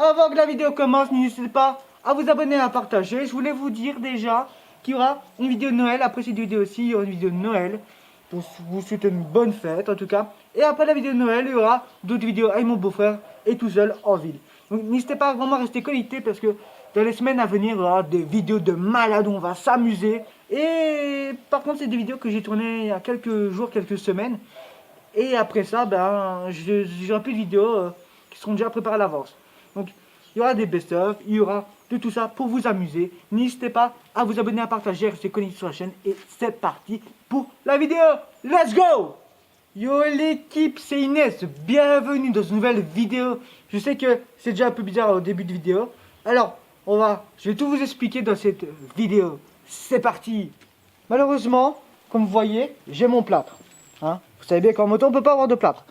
Avant que la vidéo commence, n'hésitez pas à vous abonner et à partager. Je voulais vous dire déjà qu'il y aura une vidéo de Noël. Après cette vidéo aussi, il y aura une vidéo de Noël. Pour vous souhaiter une bonne fête en tout cas. Et après la vidéo de Noël, il y aura d'autres vidéos avec mon beau-frère et tout seul en ville. Donc n'hésitez pas à vraiment rester connectés parce que dans les semaines à venir, il y aura des vidéos de malades où on va s'amuser. Et par contre, c'est des vidéos que j'ai tournées il y a quelques jours, quelques semaines. Et après ça, j'aurai plus de vidéos qui seront déjà préparées à l'avance. Donc, il y aura des best-of, il y aura de tout ça pour vous amuser. N'hésitez pas à vous abonner, à partager, à rester connecté sur la chaîne. Et c'est parti pour la vidéo. Let's go! Yo l'équipe, c'est Inès. Bienvenue dans une nouvelle vidéo. Je sais que c'est déjà un peu bizarre au début de vidéo. Alors, je vais tout vous expliquer dans cette vidéo. C'est parti! Malheureusement, comme vous voyez, j'ai mon plâtre. Hein, vous savez bien qu'en moto, on ne peut pas avoir de plâtre.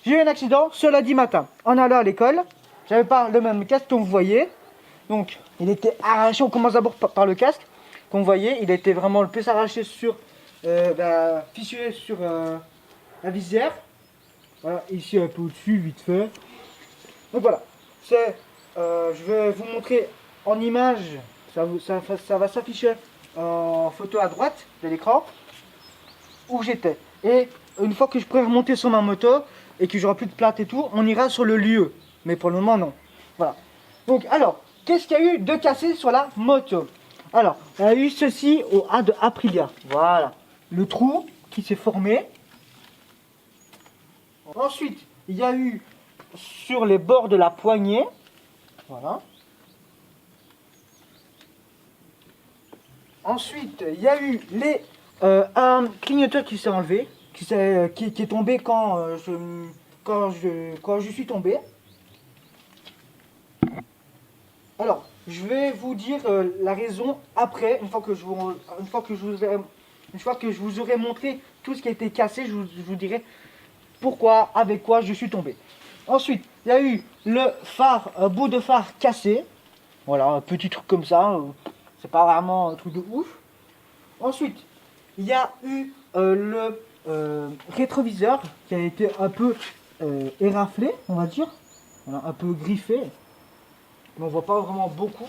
J'ai eu un accident ce lundi matin. En allant à l'école, j'avais pas le même casque comme vous voyez. Donc, il était arraché. On commence d'abord par le casque. Comme vous voyez, il était vraiment le plus arraché sur, fissuré sur la visière. Voilà, ici un peu au-dessus, vite fait. Donc voilà, je vais vous montrer en image. Ça va s'afficher en photo à droite de l'écran où j'étais. Et une fois que je pourrai remonter sur ma moto et que j'aurai plus de plâtre et tout, on ira sur le lieu. Mais pour le moment, non. Voilà. Donc, alors, qu'est-ce qu'il y a eu de cassé sur la moto? Alors, il y a eu ceci au A de Aprilia. Voilà. Le trou qui s'est formé. Ensuite, il y a eu sur les bords de la poignée. Voilà. Ensuite, il y a eu un clignoteur qui s'est enlevé, qui est tombé quand je suis tombé. Alors, je vais vous dire la raison après, une fois que je vous aurai montré tout ce qui a été cassé, je vous dirai pourquoi, avec quoi je suis tombé. Ensuite, il y a eu le phare, un bout de phare cassé. Voilà, un petit truc comme ça. C'est pas vraiment un truc de ouf. Ensuite, il y a eu le rétroviseur qui a été un peu éraflé, on va dire. Voilà, un peu griffé. Mais on voit pas vraiment beaucoup.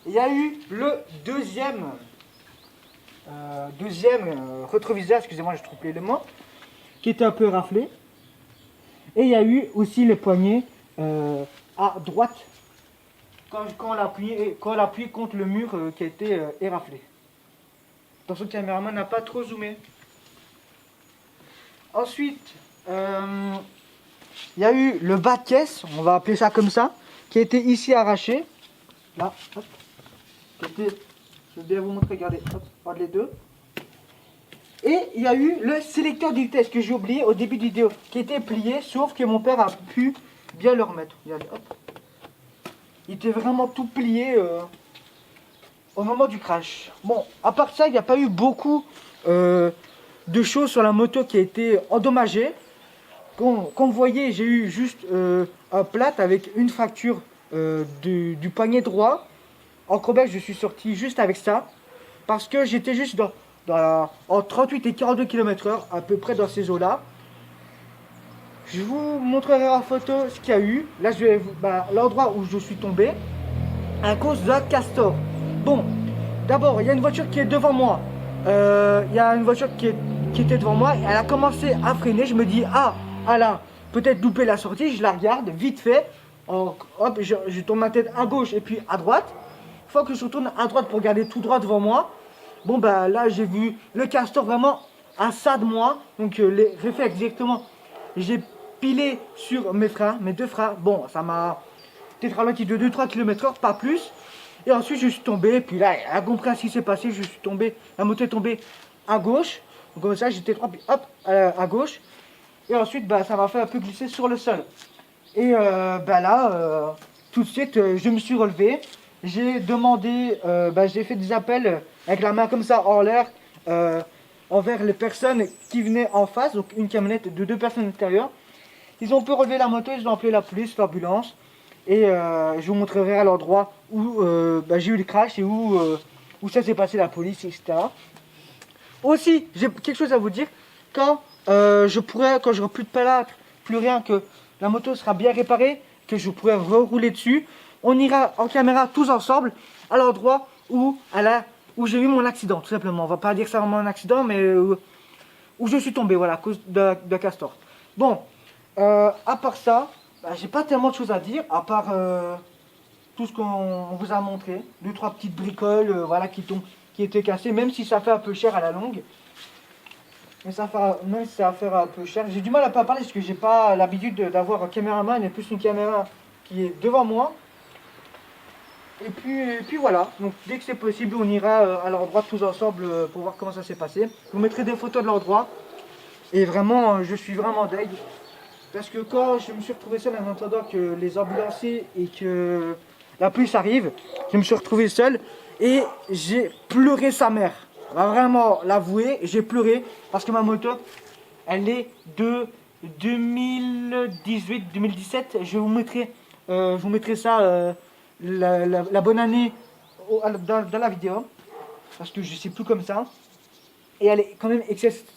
Il y a eu le deuxième rétroviseur, excusez-moi, je trouve les mots, qui était un peu éraflé. Et il y a eu aussi les poignées à droite quand on l'a appuyé contre le mur qui a été éraflé. Attention, le caméraman n'a pas trop zoomé. Ensuite, il y a eu le bas de caisse, on va appeler ça comme ça, qui a été ici arraché. Là, hop. Je vais bien vous montrer, regardez, hop, regarde les deux. Et il y a eu le sélecteur de vitesse que j'ai oublié au début de vidéo, qui était plié, sauf que mon père a pu bien le remettre. Regardez, hop. Il était vraiment tout plié au moment du crash. Bon, à part ça, il n'y a pas eu beaucoup de choses sur la moto qui a été endommagée. Comme vous voyez, j'ai eu juste un plâtre avec une fracture du poignet droit. En Quebec, je suis sorti juste avec ça. Parce que j'étais juste en 38 et 42 km/h, à peu près dans ces eaux-là. Je vous montrerai en photo ce qu'il y a eu. Là, l'endroit où je suis tombé, à cause d'un castor. Bon, d'abord, il y a une voiture qui est devant moi. Il y a une voiture qui était devant moi. Elle a commencé à freiner. Je me dis, elle a peut-être loupé la sortie. Je la regarde vite fait. Hop, je tourne ma tête à gauche et puis à droite. Une fois que je retourne à droite pour regarder tout droit devant moi, bon, là, j'ai vu le castor vraiment à ça de moi. Donc, les réflexes directement. J'ai pilé sur mes deux freins. Bon, ça m'a peut-être ralenti de 2-3 km/h, pas plus. Et ensuite, je suis tombé. Puis là, elle a compris ce qui s'est passé. Je suis tombé. La moto est tombée à gauche. Donc, comme ça, j'étais hop, à gauche. Et ensuite, ça m'a fait un peu glisser sur le sol. Et là, tout de suite, je me suis relevé. J'ai demandé, j'ai fait des appels avec la main comme ça en l'air envers les personnes qui venaient en face. Donc, une camionnette de 2 personnes à l'intérieur. Ils ont pu relever la moto, ils ont appelé la police, l'ambulance. Et je vous montrerai à l'endroit où j'ai eu le crash et où ça s'est passé, la police, etc. Aussi, j'ai quelque chose à vous dire. Quand j'aurai plus de plâtre, plus rien, que la moto sera bien réparée, que je pourrais rerouler dessus. On ira en caméra tous ensemble à l'endroit où j'ai eu mon accident, tout simplement. On va pas dire ça vraiment un accident, mais où je suis tombé, voilà, à cause de castor. Bon, à part ça, bah, j'ai pas tellement de choses à dire, à part tout ce qu'on vous a montré. 2-3 petites bricoles, voilà, qui étaient cassées, même si ça fait un peu cher à la longue. Mais même si ça va faire un peu cher. J'ai du mal à pas parler parce que j'ai pas l'habitude d'avoir un caméraman et plus une caméra qui est devant moi. Et puis voilà, donc dès que c'est possible, on ira à l'endroit tous ensemble pour voir comment ça s'est passé. Je vous mettrai des photos de l'endroit. Et vraiment, je suis vraiment deg. Parce que quand je me suis retrouvé seul en attendant que les ambulanciers et que la police arrive, je me suis retrouvé seul et j'ai pleuré sa mère. On va vraiment l'avouer, j'ai pleuré parce que ma moto, elle est de 2018-2017. Je vous mettrai ça, la bonne année dans la vidéo. Parce que je sais plus comme ça. Et elle est quand même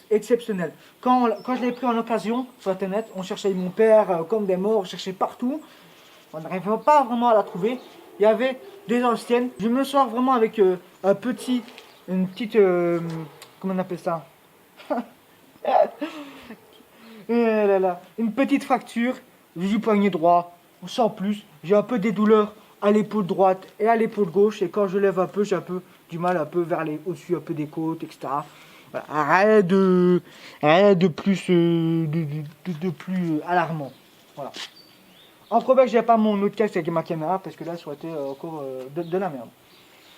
exceptionnelle. Quand je l'ai pris en occasion sur internet, on cherchait mon père comme des morts, on cherchait partout. On n'arrivait pas vraiment à la trouver. Il y avait des anciennes. Je me sors vraiment avec une petite, comment on appelle ça? Une petite fracture du poignet droit, sans plus. J'ai un peu des douleurs à l'épaule droite et à l'épaule gauche. Et quand je lève un peu, j'ai un peu du mal un peu vers au-dessus, un peu des côtes, etc. Voilà. Rien de plus, de plus alarmant. Voilà. En problème, j'ai pas mon autre casque avec ma caméra parce que là, ça aurait été encore de la merde.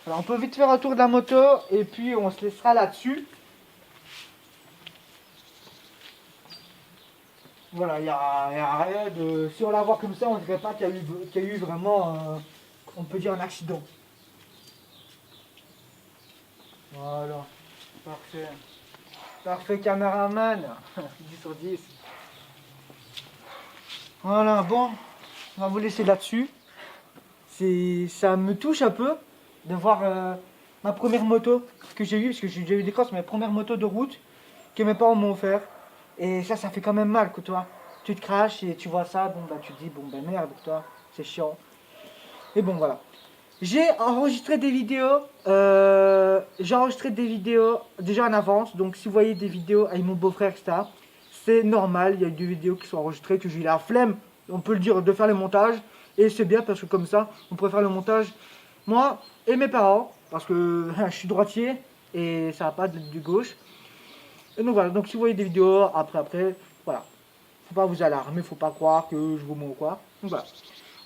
Alors, on peut vite faire un tour de la moto et puis on se laissera là-dessus. Voilà, il n'y a rien de... Si on la voit comme ça, on ne dirait pas qu'il y a eu vraiment, on peut dire, un accident. Voilà, parfait. Parfait caméraman, 10 sur 10. Voilà, bon, on va vous laisser là-dessus. Ça me touche un peu de voir ma première moto que j'ai eue, parce que j'ai déjà eu des crosses, mais ma première moto de route que mes parents m'ont offert. Et ça fait quand même mal, que toi. Tu te craches et tu vois ça, bon bah tu te dis, bon bah merde, toi, c'est chiant. Et bon voilà. J'ai enregistré des vidéos déjà en avance, donc si vous voyez des vidéos avec mon beau-frère, etc., c'est normal, il y a des vidéos qui sont enregistrées, que j'ai eu la flemme, on peut le dire, de faire le montage, et c'est bien parce que comme ça, on pourrait faire le montage, moi et mes parents, parce que je suis droitier, et ça va pas du gauche. Et donc voilà, donc si vous voyez des vidéos après, voilà. Faut pas vous alarmer, faut pas croire que je vous mens ou quoi. Donc voilà.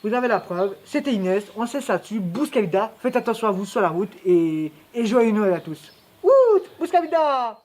Vous avez la preuve, c'était Inès, on sait ça dessus, Bouscavida, faites attention à vous sur la route et joyeux Noël à tous. Wouh, Bouscavida!